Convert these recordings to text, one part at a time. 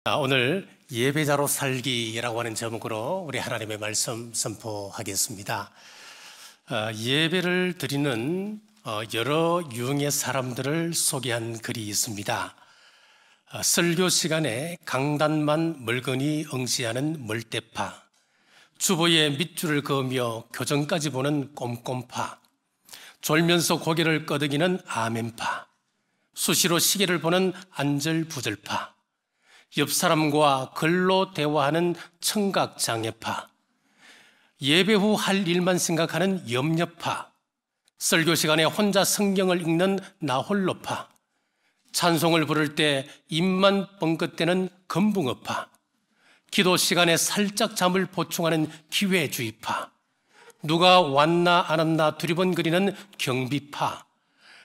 오늘 예배자로 살기라고 하는 제목으로 우리 하나님의 말씀 선포하겠습니다. 예배를 드리는 여러 유형의 사람들을 소개한 글이 있습니다. 설교 시간에 강단만 멀거니 응시하는 멀대파, 주보에 밑줄을 그으며 교정까지 보는 꼼꼼파, 졸면서 고개를 끄덕이는 아멘파, 수시로 시계를 보는 안절부절파, 옆 사람과 글로 대화하는 청각장애파, 예배 후 할 일만 생각하는 염려파, 설교 시간에 혼자 성경을 읽는 나홀로파, 찬송을 부를 때 입만 뻥긋대는 건붕어파, 기도 시간에 살짝 잠을 보충하는 기회주의파, 누가 왔나 안 왔나 두리번거리는 경비파,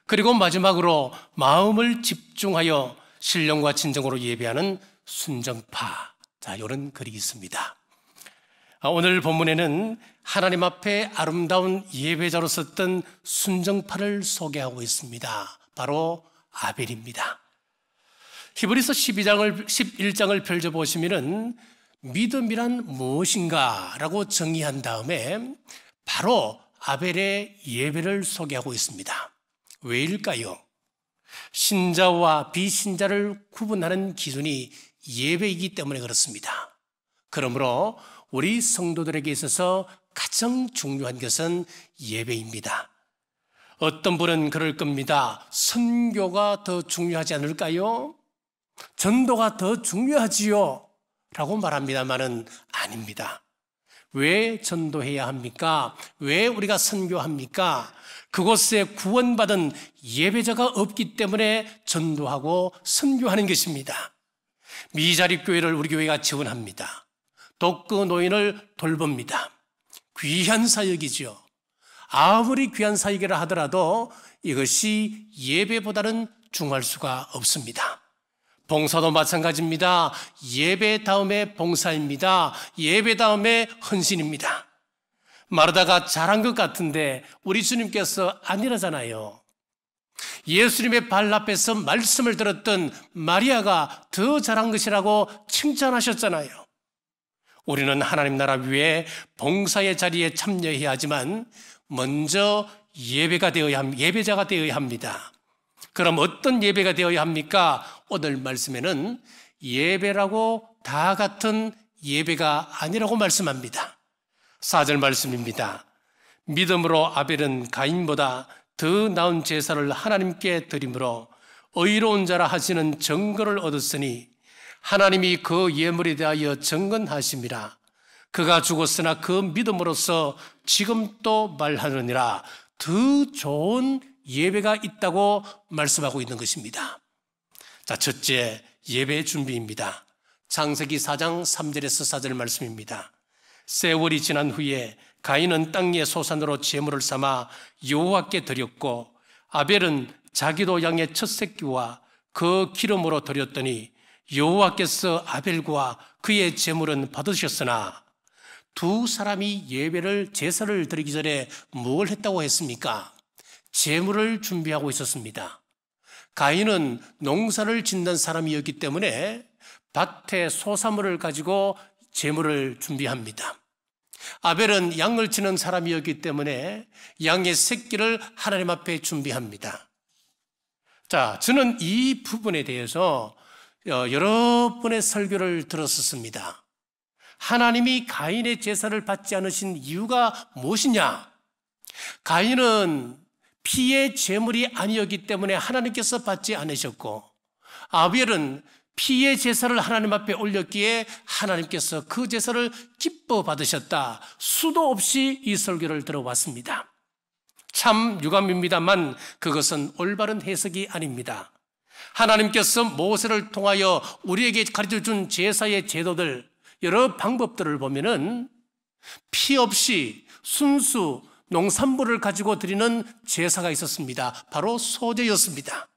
그리고 마지막으로 마음을 집중하여 신령과 진정으로 예배하는 순정파. 이런 글이 있습니다. 오늘 본문에는 하나님 앞에 아름다운 예배자로 섰던 순정파를 소개하고 있습니다. 바로 아벨입니다. 히브리서 11장을 펼쳐보시면 믿음이란 무엇인가 라고 정의한 다음에 바로 아벨의 예배를 소개하고 있습니다. 왜일까요? 신자와 비신자를 구분하는 기준이 예배이기 때문에 그렇습니다. 그러므로 우리 성도들에게 있어서 가장 중요한 것은 예배입니다. 어떤 분은 그럴 겁니다. 선교가 더 중요하지 않을까요? 전도가 더 중요하지요? 라고 말합니다만은 아닙니다. 왜 전도해야 합니까? 왜 우리가 선교합니까? 그곳에 구원받은 예배자가 없기 때문에 전도하고 선교하는 것입니다. 미자립교회를 우리 교회가 지원합니다. 독거 노인을 돌봅니다. 귀한 사역이죠. 아무리 귀한 사역이라 하더라도 이것이 예배보다는 중요할 수가 없습니다. 봉사도 마찬가지입니다. 예배 다음에 봉사입니다. 예배 다음에 헌신입니다. 마르다가 잘한 것 같은데 우리 주님께서 아니라잖아요. 예수님의 발 앞에서 말씀을 들었던 마리아가 더 잘한 것이라고 칭찬하셨잖아요. 우리는 하나님 나라 위에 봉사의 자리에 참여해야 하지만 먼저 예배자가 되어야 합니다. 그럼 어떤 예배가 되어야 합니까? 오늘 말씀에는 예배라고 다 같은 예배가 아니라고 말씀합니다. 4절 말씀입니다. 믿음으로 아벨은 가인보다 더 나은 제사를 하나님께 드림으로 의로운 자라 하시는 증거를 얻었으니 하나님이 그 예물에 대하여 증언하심이라. 그가 죽었으나 그 믿음으로써 지금 또 말하느니라. 더 좋은 예배가 있다고 말씀하고 있는 것입니다. 첫째, 예배 준비입니다. 창세기 4장 3절에서 4절 말씀입니다. 세월이 지난 후에 가인은 땅 위의 소산으로 제물을 삼아 여호와께 드렸고 아벨은 자기도 양의 첫 새끼와 그 기름으로 드렸더니 여호와께서 아벨과 그의 제물은 받으셨으나 두 사람이 제사를 드리기 전에 뭘 했다고 했습니까? 제물을 준비하고 있었습니다. 가인은 농사를 짓는 사람이었기 때문에 밭에 소사물을 가지고 제물을 준비합니다. 아벨은 양을 치는 사람이었기 때문에 양의 새끼를 하나님 앞에 준비합니다. 저는 이 부분에 대해서 여러 번의 설교를 들었었습니다. 하나님이 가인의 제사를 받지 않으신 이유가 무엇이냐? 가인은 피의 제물이 아니었기 때문에 하나님께서 받지 않으셨고 아벨은 피의 제사를 하나님 앞에 올렸기에 하나님께서 그 제사를 기뻐 받으셨다. 수도 없이 이 설교를 들어왔습니다. 참 유감입니다만 그것은 올바른 해석이 아닙니다. 하나님께서 모세를 통하여 우리에게 가르쳐준 제사의 제도들, 여러 방법들을 보면은 피 없이 순수 농산물을 가지고 드리는 제사가 있었습니다. 바로 소제였습니다.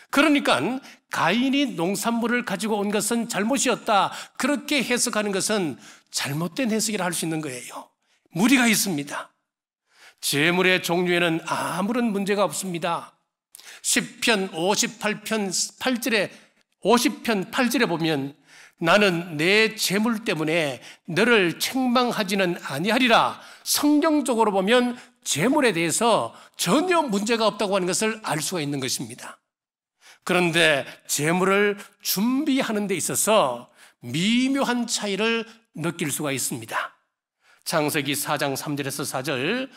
그러니까 가인이 농산물을 가지고 온 것은 잘못이었다. 그렇게 해석하는 것은 잘못된 해석이라 할 수 있는 거예요. 무리가 있습니다. 제물의 종류에는 아무런 문제가 없습니다. 시편 58편 8절에 보면 나는 내 재물 때문에 너를 책망하지는 아니하리라. 성경적으로 보면 재물에 대해서 전혀 문제가 없다고 하는 것을 알 수가 있는 것입니다. 그런데 재물을 준비하는 데 있어서 미묘한 차이를 느낄 수가 있습니다. 창세기 4장 3절에서 4절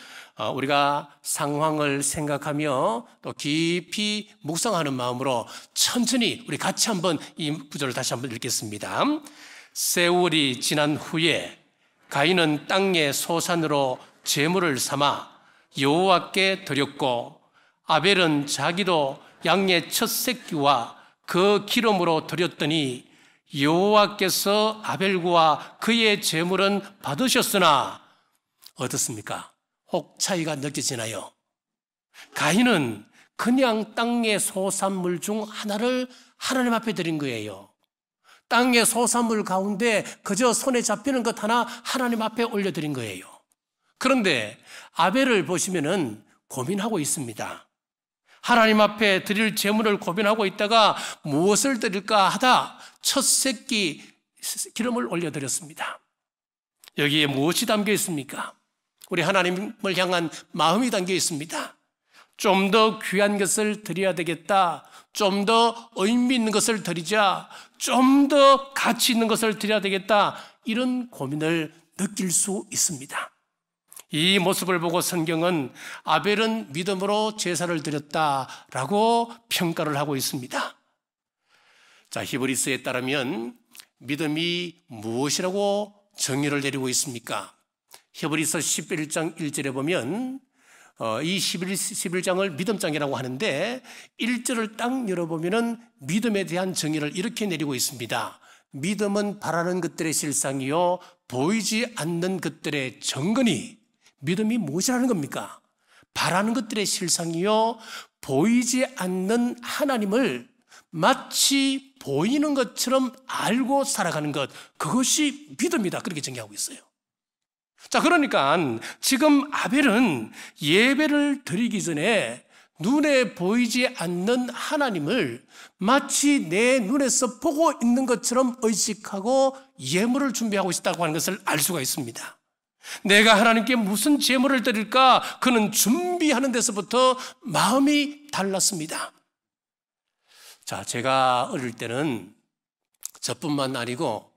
우리가 상황을 생각하며 또 깊이 묵상하는 마음으로 천천히 우리 같이 한번 이 구절을 다시 한번 읽겠습니다. 세월이 지난 후에 가인은 땅의 소산으로 제물을 삼아 여호와께 드렸고 아벨은 자기도 양의 첫 새끼와 그 기름으로 드렸더니 여호와께서 아벨과 그의 제물은 받으셨으나 어떻습니까? 혹 차이가 느껴지나요? 가인은 그냥 땅의 소산물 중 하나를 하나님 앞에 드린 거예요. 땅의 소산물 가운데 그저 손에 잡히는 것 하나 하나님 앞에 올려드린 거예요. 그런데 아벨을 보시면은 고민하고 있습니다. 하나님 앞에 드릴 제물을 고민하고 있다가 무엇을 드릴까 하다 첫 새끼 기름을 올려드렸습니다. 여기에 무엇이 담겨 있습니까? 우리 하나님을 향한 마음이 담겨 있습니다. 좀 더 귀한 것을 드려야 되겠다. 좀 더 의미 있는 것을 드리자. 좀 더 가치 있는 것을 드려야 되겠다. 이런 고민을 느낄 수 있습니다. 이 모습을 보고 성경은 아벨은 믿음으로 제사를 드렸다라고 평가를 하고 있습니다. 자, 히브리서에 따르면 믿음이 무엇이라고 정의를 내리고 있습니까? 히브리서 11장 1절에 보면 이 11장을 믿음장이라고 하는데 1절을 딱 열어보면 믿음에 대한 정의를 이렇게 내리고 있습니다. 믿음은 바라는 것들의 실상이요 보이지 않는 것들의 정근이. 믿음이 무엇이라는 겁니까? 바라는 것들의 실상이요 보이지 않는 하나님을 마치 보이는 것처럼 알고 살아가는 것, 그것이 믿음이다. 그렇게 정의하고 있어요. 자, 그러니까 지금 아벨은 예배를 드리기 전에 눈에 보이지 않는 하나님을 마치 내 눈에서 보고 있는 것처럼 의식하고 예물을 준비하고 있다고 하는 것을 알 수가 있습니다. 내가 하나님께 무슨 제물을 드릴까? 그는 준비하는 데서부터 마음이 달랐습니다. 자, 제가 어릴 때는 저뿐만 아니고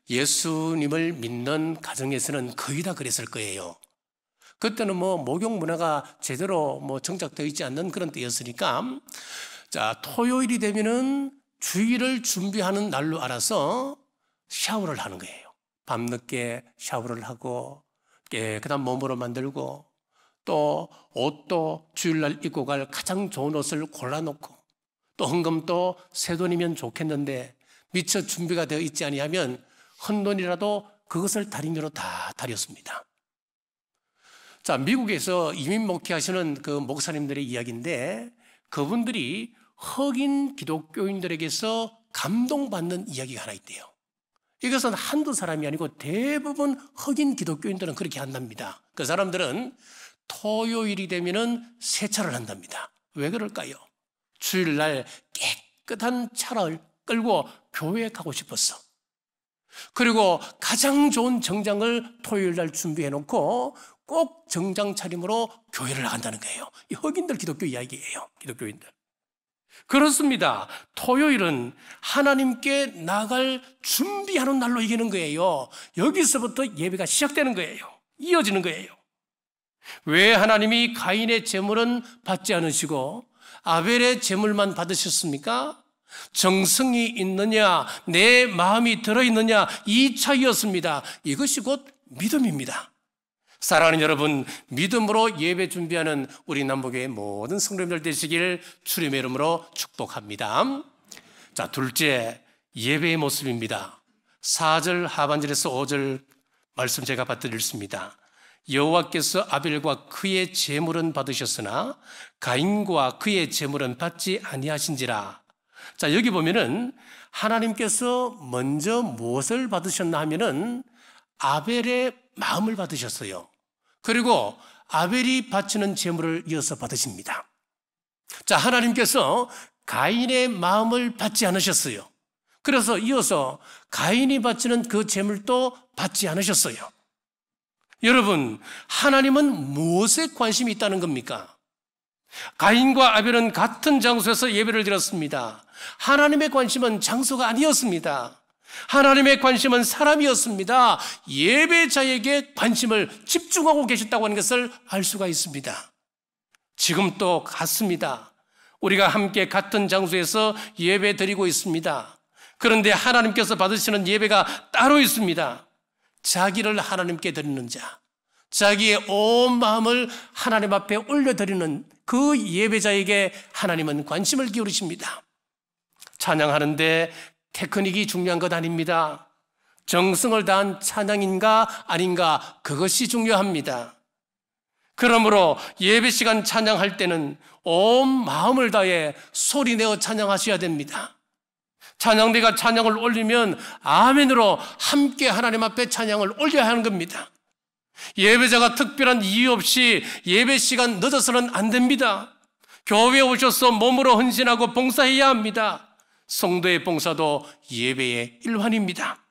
예수님을 믿는 가정에서는 거의 다 그랬을 거예요. 그때는 목욕 문화가 제대로 정착되어 있지 않는 그런 때였으니까, 자, 토요일이 되면은 주일을 준비하는 날로 알아서 샤워를 하는 거예요. 밤늦게 샤워를 하고 깨끗한 몸으로 만들고 또 옷도 주일날 입고 갈 가장 좋은 옷을 골라놓고 또 헌금도 새 돈이면 좋겠는데 미처 준비가 되어 있지 아니하면 헌돈이라도 그것을 다림으로 다 다렸습니다. 자, 미국에서 이민 목회하시는 그 목사님들의 이야기인데 그분들이 흑인 기독교인들에게서 감동받는 이야기가 하나 있대요. 이것은 한두 사람이 아니고 대부분 흑인 기독교인들은 그렇게 한답니다. 그 사람들은 토요일이 되면은 세차를 한답니다. 왜 그럴까요? 주일날 깨끗한 차를 끌고 교회에 가고 싶었어. 그리고 가장 좋은 정장을 토요일날 준비해 놓고 꼭 정장 차림으로 교회를 나간다는 거예요. 이 흑인들 기독교 이야기예요. 기독교인들. 그렇습니다. 토요일은 하나님께 나갈 준비하는 날로 이기는 거예요. 여기서부터 예배가 시작되는 거예요. 이어지는 거예요. 왜 하나님이 가인의 제물은 받지 않으시고 아벨의 제물만 받으셨습니까? 정성이 있느냐, 내 마음이 들어있느냐, 이 차이였습니다. 이것이 곧 믿음입니다. 사랑하는 여러분, 믿음으로 예배 준비하는 우리 남북의 모든 성도님들 되시길 주님의 이름으로 축복합니다. 자, 둘째, 예배의 모습입니다. 4절 하반절에서 5절 말씀 제가 받드렸습니다. 여호와께서 아벨과 그의 제물은 받으셨으나 가인과 그의 제물은 받지 아니하신지라. 자, 여기 보면은 하나님께서 먼저 무엇을 받으셨나 하면은 아벨의 마음을 받으셨어요. 그리고 아벨이 바치는 제물을 이어서 받으십니다. 자, 하나님께서 가인의 마음을 받지 않으셨어요. 그래서 이어서 가인이 바치는 그 제물도 받지 않으셨어요. 여러분, 하나님은 무엇에 관심이 있다는 겁니까? 가인과 아벨은 같은 장소에서 예배를 드렸습니다. 하나님의 관심은 장소가 아니었습니다. 하나님의 관심은 사람이었습니다. 예배자에게 관심을 집중하고 계셨다고 하는 것을 알 수가 있습니다. 지금 또 같습니다. 우리가 함께 같은 장소에서 예배 드리고 있습니다. 그런데 하나님께서 받으시는 예배가 따로 있습니다. 자기를 하나님께 드리는 자, 자기의 온 마음을 하나님 앞에 올려드리는 그 예배자에게 하나님은 관심을 기울이십니다. 찬양하는데 테크닉이 중요한 것 아닙니다. 정성을 다한 찬양인가 아닌가, 그것이 중요합니다. 그러므로 예배 시간 찬양할 때는 온 마음을 다해 소리내어 찬양하셔야 됩니다. 찬양대가 찬양을 올리면 아멘으로 함께 하나님 앞에 찬양을 올려야 하는 겁니다. 예배자가 특별한 이유 없이 예배 시간 늦어서는 안 됩니다. 교회에 오셔서 몸으로 헌신하고 봉사해야 합니다. 성도의 봉사도 예배의 일환입니다.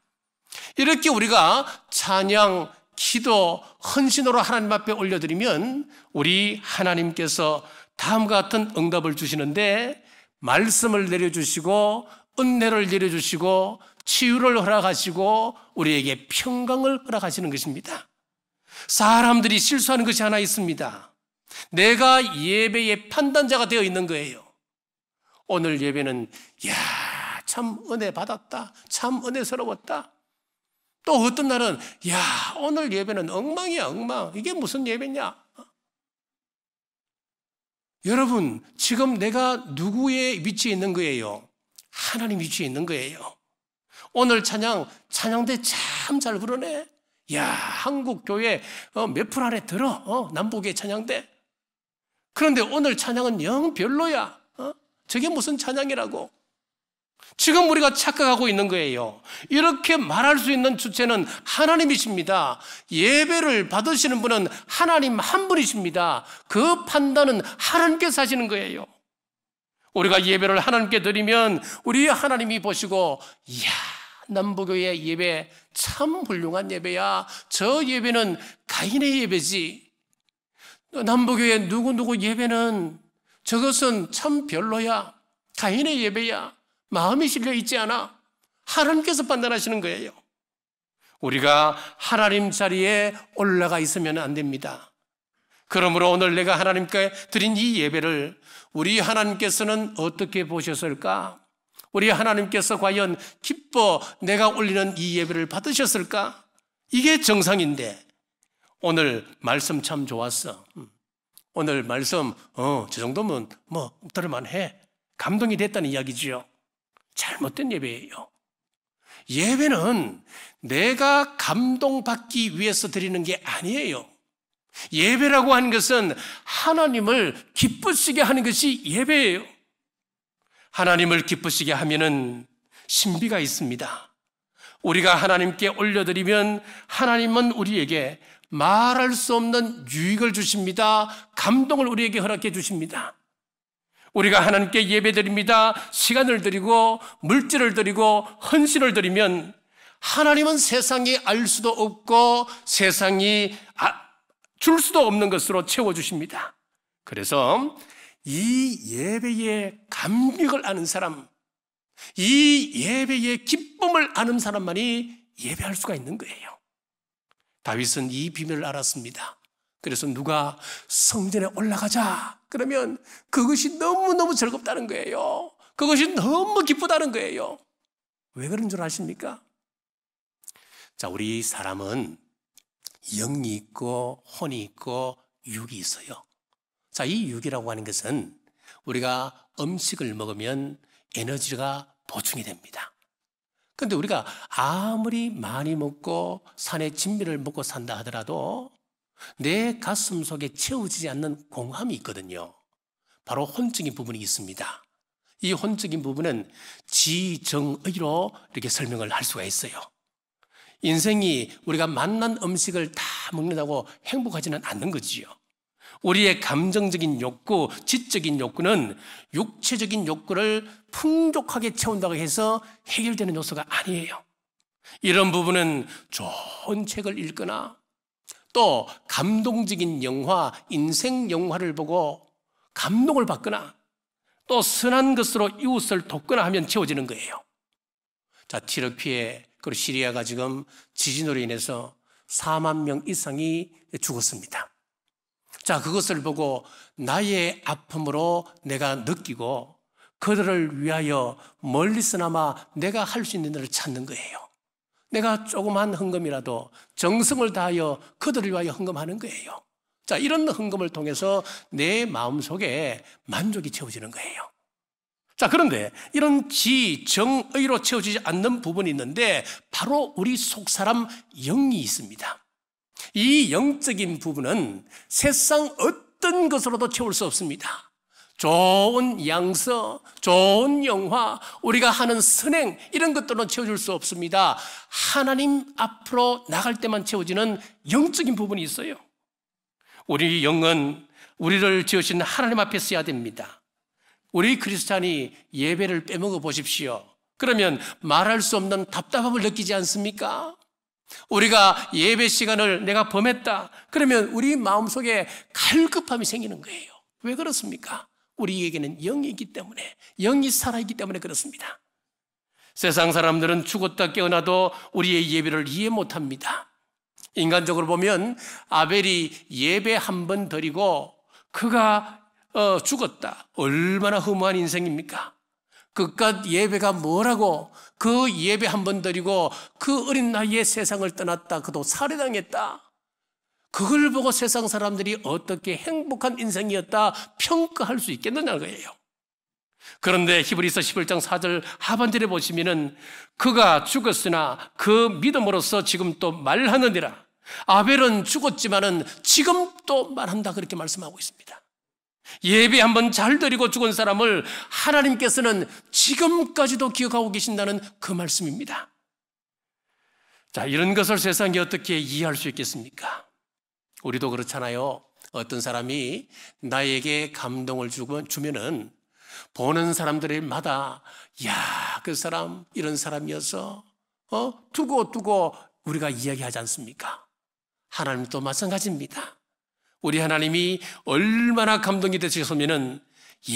이렇게 우리가 찬양, 기도, 헌신으로 하나님 앞에 올려드리면 우리 하나님께서 다음과 같은 응답을 주시는데, 말씀을 내려주시고 은혜를 내려주시고 치유를 허락하시고 우리에게 평강을 허락하시는 것입니다. 사람들이 실수하는 것이 하나 있습니다. 내가 예배의 판단자가 되어 있는 거예요. 오늘 예배는 참 은혜 받았다, 참 은혜스러웠다. 또 어떤 날은 오늘 예배는 엉망이야, 엉망. 이게 무슨 예배냐? 여러분, 지금 내가 누구의 위치에 있는 거예요? 하나님 위치에 있는 거예요. 오늘 찬양대 참 잘 부르네. 한국 교회 몇 프로 안에 들어? 남북의 찬양대. 그런데 오늘 찬양은 영 별로야. 저게 무슨 찬양이라고? 지금 우리가 착각하고 있는 거예요. 이렇게 말할 수 있는 주체는 하나님이십니다. 예배를 받으시는 분은 하나님 한 분이십니다. 그 판단은 하나님께서 하시는 거예요. 우리가 예배를 하나님께 드리면 우리 하나님이 보시고, 남부교회 예배 참 훌륭한 예배야. 저 예배는 가인의 예배지. 남부교회 누구누구 예배는 저것은 참 별로야. 가인의 예배야. 마음이 실려 있지 않아. 하나님께서 판단하시는 거예요. 우리가 하나님 자리에 올라가 있으면 안 됩니다. 그러므로 오늘 내가 하나님께 드린 이 예배를 우리 하나님께서는 어떻게 보셨을까? 우리 하나님께서 과연 기뻐 내가 올리는 이 예배를 받으셨을까? 이게 정상인데, 오늘 말씀 참 좋았어. 오늘 말씀 저 정도면 들을만해. 감동이 됐다는 이야기지요. 잘못된 예배예요. 예배는 내가 감동받기 위해서 드리는 게 아니에요. 예배라고 하는 것은 하나님을 기쁘시게 하는 것이 예배예요. 하나님을 기쁘시게 하면은 신비가 있습니다. 우리가 하나님께 올려드리면 하나님은 우리에게 말할 수 없는 유익을 주십니다. 감동을 우리에게 허락해 주십니다. 우리가 하나님께 예배드립니다. 시간을 드리고 물질을 드리고 헌신을 드리면 하나님은 세상이 알 수도 없고 세상이 줄 수도 없는 것으로 채워주십니다. 그래서 이 예배의 감격을 아는 사람, 이 예배의 기쁨을 아는 사람만이 예배할 수가 있는 거예요. 다윗은 이 비밀을 알았습니다. 그래서 누가 성전에 올라가자 그러면 그것이 너무너무 즐겁다는 거예요. 그것이 너무 기쁘다는 거예요. 왜 그런 줄 아십니까? 자, 우리 사람은 영이 있고 혼이 있고 육이 있어요. 자, 이 육이라고 하는 것은 우리가 음식을 먹으면 에너지가 보충이 됩니다. 그런데 우리가 아무리 많이 먹고 산의 진미를 먹고 산다 하더라도 내 가슴 속에 채워지지 않는 공함이 있거든요. 바로 혼적인 부분이 있습니다. 이 혼적인 부분은 지정의로 이렇게 설명을 할 수가 있어요. 인생이 우리가 맛난 음식을 다 먹는다고 행복하지는 않는 거지요. 우리의 감정적인 욕구, 지적인 욕구는 육체적인 욕구를 풍족하게 채운다고 해서 해결되는 요소가 아니에요. 이런 부분은 좋은 책을 읽거나 또 감동적인 영화, 인생 영화를 보고 감동을 받거나 또 선한 것으로 이웃을 돕거나 하면 채워지는 거예요. 자, 튀르키예 그리고 시리아가 지금 지진으로 인해서 4만 명 이상이 죽었습니다. 자, 그것을 보고 나의 아픔으로 내가 느끼고 그들을 위하여 멀리서나마 내가 할 수 있는 일을 찾는 거예요. 내가 조그만 헌금이라도 정성을 다하여 그들을 위하여 헌금하는 거예요. 자, 이런 헌금을 통해서 내 마음속에 만족이 채워지는 거예요. 자, 그런데 이런 지, 정, 의로 채워지지 않는 부분이 있는데 바로 우리 속사람 영이 있습니다. 이 영적인 부분은 세상 어떤 것으로도 채울 수 없습니다. 좋은 양서, 좋은 영화, 우리가 하는 선행 이런 것들은 채워줄 수 없습니다. 하나님 앞으로 나갈 때만 채워지는 영적인 부분이 있어요. 우리 영은 우리를 지으신 하나님 앞에 써야 됩니다. 우리 크리스찬이 예배를 빼먹어 보십시오. 그러면 말할 수 없는 답답함을 느끼지 않습니까? 우리가 예배 시간을 내가 범했다. 그러면 우리 마음속에 갈급함이 생기는 거예요. 왜 그렇습니까? 우리에게는 영이 있기 때문에, 영이 살아있기 때문에 그렇습니다. 세상 사람들은 죽었다 깨어나도 우리의 예배를 이해 못합니다. 인간적으로 보면 아벨이 예배 한 번 드리고 그가 죽었다. 얼마나 허무한 인생입니까? 그깟 예배가 뭐라고, 그 예배 한 번 드리고 그 어린 나이에 세상을 떠났다. 그도 살해당했다. 그걸 보고 세상 사람들이 어떻게 행복한 인생이었다 평가할 수 있겠느냐는 거예요. 그런데 히브리서 11장 4절 하반절에 보시면은 그가 죽었으나 그 믿음으로써 지금 또 말하느니라. 아벨은 죽었지만은 지금 또 말한다, 그렇게 말씀하고 있습니다. 예배 한번 잘 드리고 죽은 사람을 하나님께서는 지금까지도 기억하고 계신다는 그 말씀입니다. 자, 이런 것을 세상이 어떻게 이해할 수 있겠습니까? 우리도 그렇잖아요. 어떤 사람이 나에게 감동을 주면은 보는 사람들마다 야, 그 사람 이런 사람이어서 두고 우리가 이야기하지 않습니까? 하나님도 마찬가지입니다. 우리 하나님이 얼마나 감동이 되셨으면은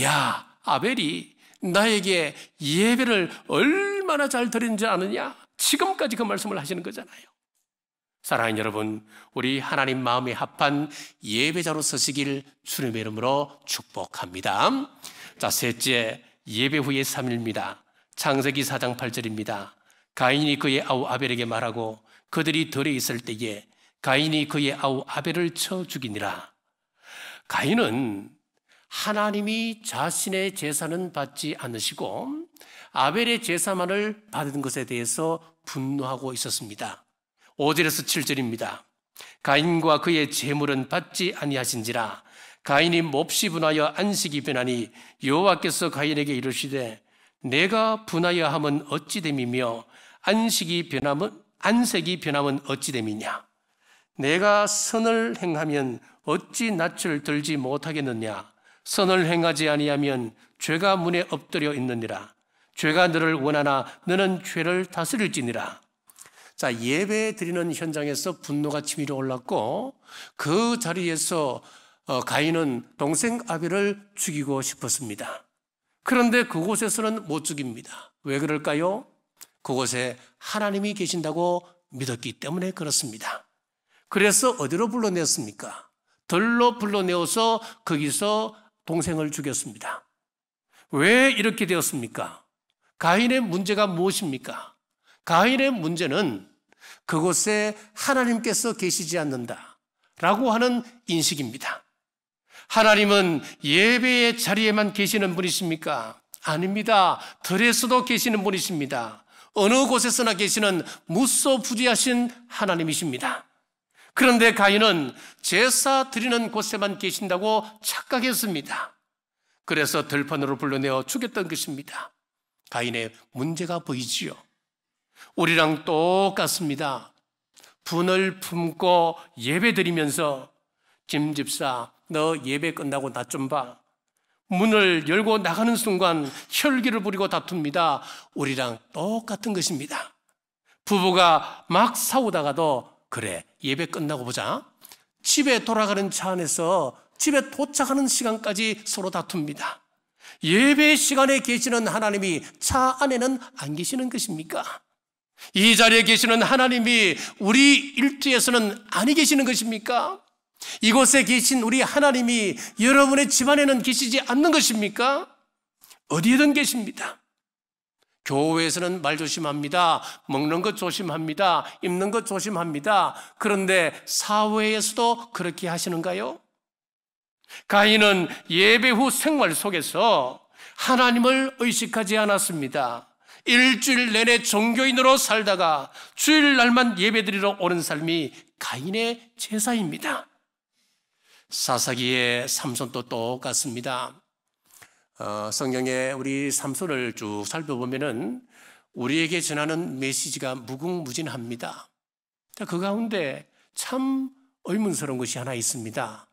야, 아벨이 나에게 예배를 얼마나 잘 드린지 아느냐? 지금까지 그 말씀을 하시는 거잖아요. 사랑하는 여러분, 우리 하나님 마음에 합한 예배자로 서시길 주님의 이름으로 축복합니다. 자, 셋째, 예배 후의 3일입니다. 창세기 4장 8절입니다. 가인이 그의 아우 아벨에게 말하고 그들이 들에 있을 때에 가인이 그의 아우 아벨을 쳐 죽이니라. 가인은 하나님이 자신의 제사는 받지 않으시고 아벨의 제사만을 받은 것에 대해서 분노하고 있었습니다. 5절에서 7절입니다. 가인과 그의 제물은 받지 아니하신지라. 가인이 몹시 분하여 안식이 변하니 여호와께서 가인에게 이르시되 내가 분하여 함은 어찌 됨이며 안색이 변함은 어찌 됨이냐. 내가 선을 행하면 어찌 낯을 들지 못하겠느냐. 선을 행하지 아니하면 죄가 문에 엎드려 있느니라. 죄가 너를 원하나 너는 죄를 다스릴지니라. 자, 예배 드리는 현장에서 분노가 치밀어 올랐고 그 자리에서 가인은 동생 아벨을 죽이고 싶었습니다. 그런데 그곳에서는 못 죽입니다. 왜 그럴까요? 그곳에 하나님이 계신다고 믿었기 때문에 그렇습니다. 그래서 어디로 불러내었습니까? 들로 불러내어서 거기서 동생을 죽였습니다. 왜 이렇게 되었습니까? 가인의 문제가 무엇입니까? 가인의 문제는 그곳에 하나님께서 계시지 않는다라고 하는 인식입니다. 하나님은 예배의 자리에만 계시는 분이십니까? 아닙니다. 들에서도 계시는 분이십니다. 어느 곳에서나 계시는 무소부지하신 하나님이십니다. 그런데 가인은 제사 드리는 곳에만 계신다고 착각했습니다. 그래서 들판으로 불러내어 죽였던 것입니다. 가인의 문제가 보이지요. 우리랑 똑같습니다. 분을 품고 예배 드리면서 김 집사, 너 예배 끝나고 나 좀 봐. 문을 열고 나가는 순간 혈기를 부리고 다툽니다. 우리랑 똑같은 것입니다. 부부가 막 싸우다가도 그래, 예배 끝나고 보자. 집에 돌아가는 차 안에서 집에 도착하는 시간까지 서로 다툽니다. 예배 시간에 계시는 하나님이 차 안에는 안 계시는 것입니까? 이 자리에 계시는 하나님이 우리 일주에서는 아니 계시는 것입니까? 이곳에 계신 우리 하나님이 여러분의 집안에는 계시지 않는 것입니까? 어디에든 계십니다. 교회에서는 말 조심합니다. 먹는 것 조심합니다. 입는 것 조심합니다. 그런데 사회에서도 그렇게 하시는가요? 가인은 예배 후 생활 속에서 하나님을 의식하지 않았습니다. 일주일 내내 종교인으로 살다가 주일날만 예배드리러 오는 삶이 가인의 제사입니다. 사사기의 삼손도 똑같습니다. 성경에 우리 삼손을 쭉 살펴보면은 우리에게 전하는 메시지가 무궁무진합니다. 그 가운데 참 의문스러운 것이 하나 있습니다.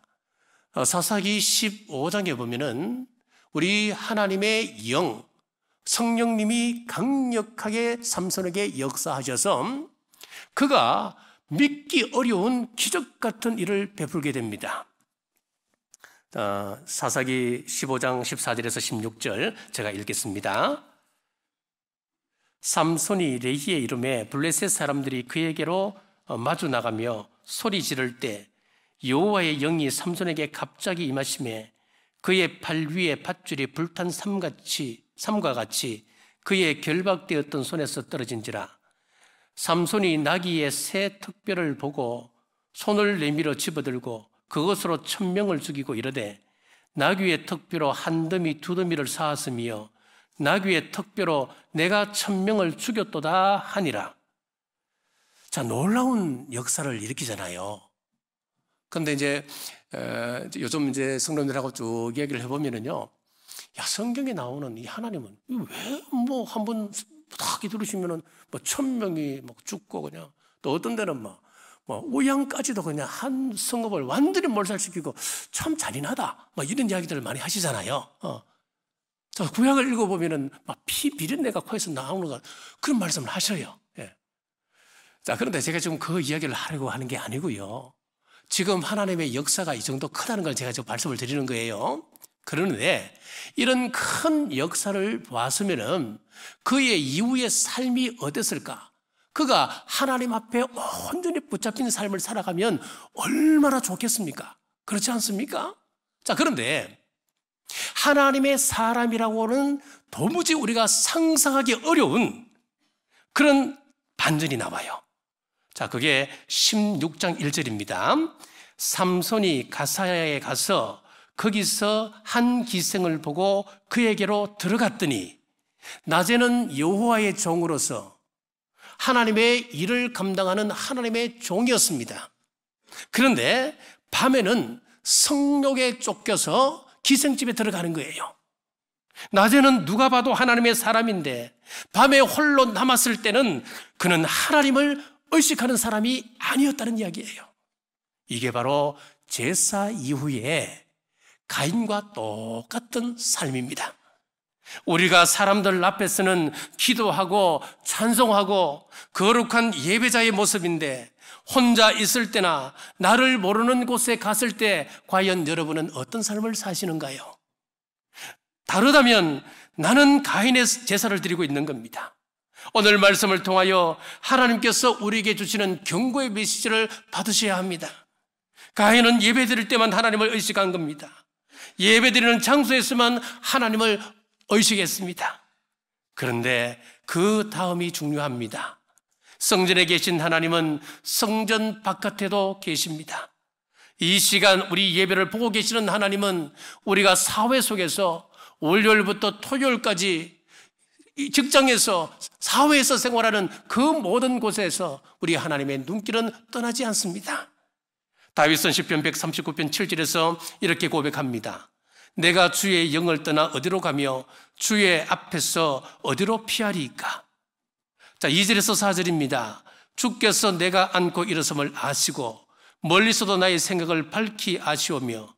사사기 15장에 보면은 우리 하나님의 영, 성령님이 강력하게 삼손에게 역사하셔서 그가 믿기 어려운 기적 같은 일을 베풀게 됩니다. 사사기 15장 14절에서 16절 제가 읽겠습니다. 삼손이 레히의 이름에 블레셋 사람들이 그에게로 마주 나가며 소리 지를 때 여호와의 영이 삼손에게 갑자기 임하심에 그의 팔 위에 밧줄이 불탄 삼과 같이 그의 결박되었던 손에서 떨어진지라. 삼손이 나귀의 새 턱뼈를 보고 손을 내밀어 집어들고 그것으로 1000명을 죽이고 이르되 나귀의 턱뼈로 한 더미 두 더미를 쌓았으며 나귀의 턱뼈로 내가 1000명을 죽였도다 하니라. 자, 놀라운 역사를 일으키잖아요. 그런데 이제 요즘 이제 성도님들하고 쭉 얘기를 해보면은요, 야, 성경에 나오는 이 하나님은 왜 뭐 한번 딱 들으시면은 뭐 1000명이 막 죽고 그냥 또 어떤 데는 뭐 우양까지도 그냥 한 성읍을 완전히 몰살시키고 참 잔인하다. 뭐 이런 이야기들을 많이 하시잖아요. 자, 구약을 읽어보면은 막 피 비린내가 코에서 나오는 것 그런 말씀을 하셔요. 예. 자, 그런데 제가 지금 그 이야기를 하려고 하는 게 아니고요. 지금 하나님의 역사가 이 정도 크다는 걸 제가 지금 말씀을 드리는 거예요. 그런데 이런 큰 역사를 보았으면은 그의 이후의 삶이 어땠을까? 그가 하나님 앞에 온전히 붙잡힌 삶을 살아가면 얼마나 좋겠습니까? 그렇지 않습니까? 자, 그런데 하나님의 사람이라고는 도무지 우리가 상상하기 어려운 그런 반전이 나와요. 자, 그게 16장 1절입니다. 삼손이 가사야에 가서 거기서 한 기생을 보고 그에게로 들어갔더니 낮에는 여호와의 종으로서 하나님의 일을 감당하는 하나님의 종이었습니다. 그런데 밤에는 성욕에 쫓겨서 기생집에 들어가는 거예요. 낮에는 누가 봐도 하나님의 사람인데 밤에 홀로 남았을 때는 그는 하나님을 의식하는 사람이 아니었다는 이야기예요. 이게 바로 제사 이후에 가인과 똑같은 삶입니다. 우리가 사람들 앞에서는 기도하고 찬송하고 거룩한 예배자의 모습인데 혼자 있을 때나 나를 모르는 곳에 갔을 때 과연 여러분은 어떤 삶을 사시는가요? 다르다면 나는 가인의 제사를 드리고 있는 겁니다. 오늘 말씀을 통하여 하나님께서 우리에게 주시는 경고의 메시지를 받으셔야 합니다. 가인은 예배 드릴 때만 하나님을 의식한 겁니다. 예배 드리는 장소에서만 하나님을 의식했습니다. 그런데 그 다음이 중요합니다. 성전에 계신 하나님은 성전 바깥에도 계십니다. 이 시간 우리 예배를 보고 계시는 하나님은 우리가 사회 속에서 월요일부터 토요일까지 직장에서 사회에서 생활하는 그 모든 곳에서 우리 하나님의 눈길은 떠나지 않습니다. 다윗은 시편 139편 7절에서 이렇게 고백합니다. 내가 주의 영을 떠나 어디로 가며 주의 앞에서 어디로 피하리이까? 자, 2절에서 4절입니다. 주께서 내가 안고 일어섬을 아시고 멀리서도 나의 생각을 밝히 아시오며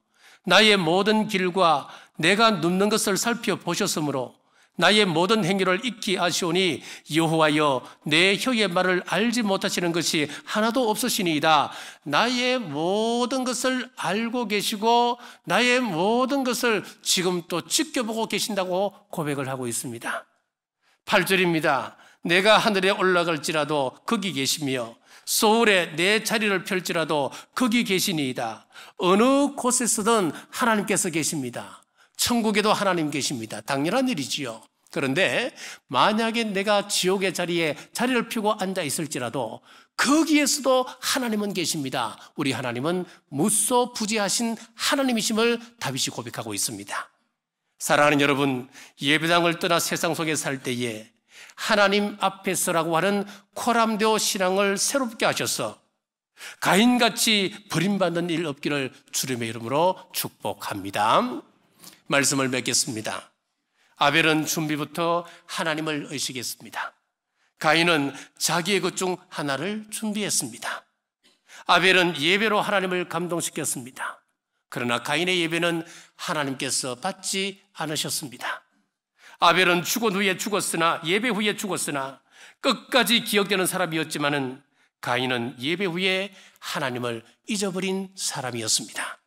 나의 모든 길과 내가 눕는 것을 살펴보셨으므로 나의 모든 행위를 익히 아시오니 여호와여 내 혀의 말을 알지 못하시는 것이 하나도 없으시니이다. 나의 모든 것을 알고 계시고 나의 모든 것을 지금 또 지켜보고 계신다고 고백을 하고 있습니다. 8절입니다. 내가 하늘에 올라갈지라도 거기 계시며 소울에 내 자리를 펼지라도 거기 계시니이다. 어느 곳에서든 하나님께서 계십니다. 천국에도 하나님 계십니다. 당연한 일이지요. 그런데 만약에 내가 지옥의 자리에 자리를 펴고 앉아 있을지라도 거기에서도 하나님은 계십니다. 우리 하나님은 무소부지하신 하나님이심을 다윗이 고백하고 있습니다. 사랑하는 여러분, 예배당을 떠나 세상 속에 살 때에 하나님 앞에서라고 하는 코람데오 신앙을 새롭게 하셔서 가인같이 버림받는 일 없기를 주님의 이름으로 축복합니다. 말씀을 맺겠습니다. 아벨은 준비부터 하나님을 의식했습니다. 가인은 자기의 것 중 하나를 준비했습니다. 아벨은 예배로 하나님을 감동시켰습니다. 그러나 가인의 예배는 하나님께서 받지 않으셨습니다. 아벨은 죽은 후에 죽었으나 예배 후에 죽었으나 끝까지 기억되는 사람이었지만은 가인은 예배 후에 하나님을 잊어버린 사람이었습니다.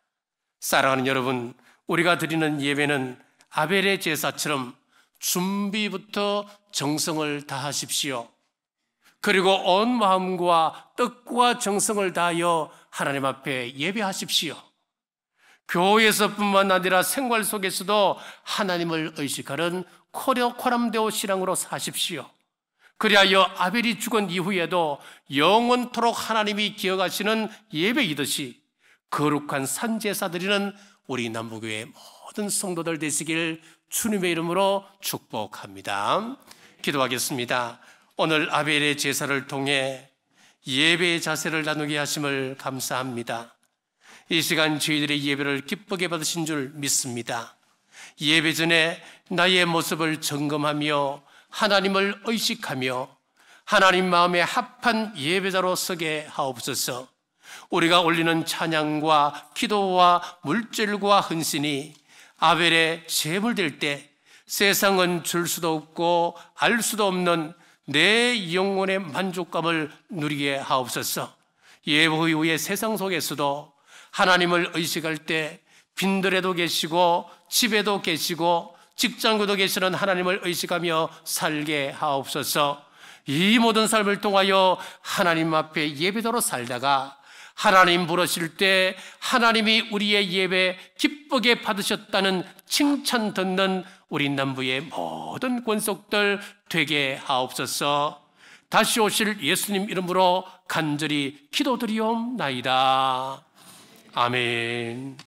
사랑하는 여러분, 우리가 드리는 예배는 아벨의 제사처럼 준비부터 정성을 다하십시오. 그리고 온 마음과 뜻과 정성을 다하여 하나님 앞에 예배하십시오. 교회에서뿐만 아니라 생활 속에서도 하나님을 의식하는 코람데오 신앙으로 사십시오. 그리하여 아벨이 죽은 이후에도 영원토록 하나님이 기억하시는 예배이듯이 거룩한 산제사 드리는 우리 남부교회 모든 성도들 되시길 주님의 이름으로 축복합니다. 기도하겠습니다. 오늘 아벨의 제사를 통해 예배의 자세를 나누게 하심을 감사합니다. 이 시간 저희들의 예배를 기쁘게 받으신 줄 믿습니다. 예배 전에 나의 모습을 점검하며 하나님을 의식하며 하나님 마음에 합한 예배자로 서게 하옵소서. 우리가 올리는 찬양과 기도와 물질과 헌신이 아벨의 제물될 때 세상은 줄 수도 없고 알 수도 없는 내 영혼의 만족감을 누리게 하옵소서. 예배 후의 세상 속에서도 하나님을 의식할 때 빈들에도 계시고 집에도 계시고 직장에도 계시는 하나님을 의식하며 살게 하옵소서. 이 모든 삶을 통하여 하나님 앞에 예배자로 살다가 하나님 부르실 때 하나님이 우리의 예배 기쁘게 받으셨다는 칭찬 듣는 우리 남부의 모든 권속들 되게 하옵소서. 다시 오실 예수님 이름으로 간절히 기도드리옵나이다. 아멘.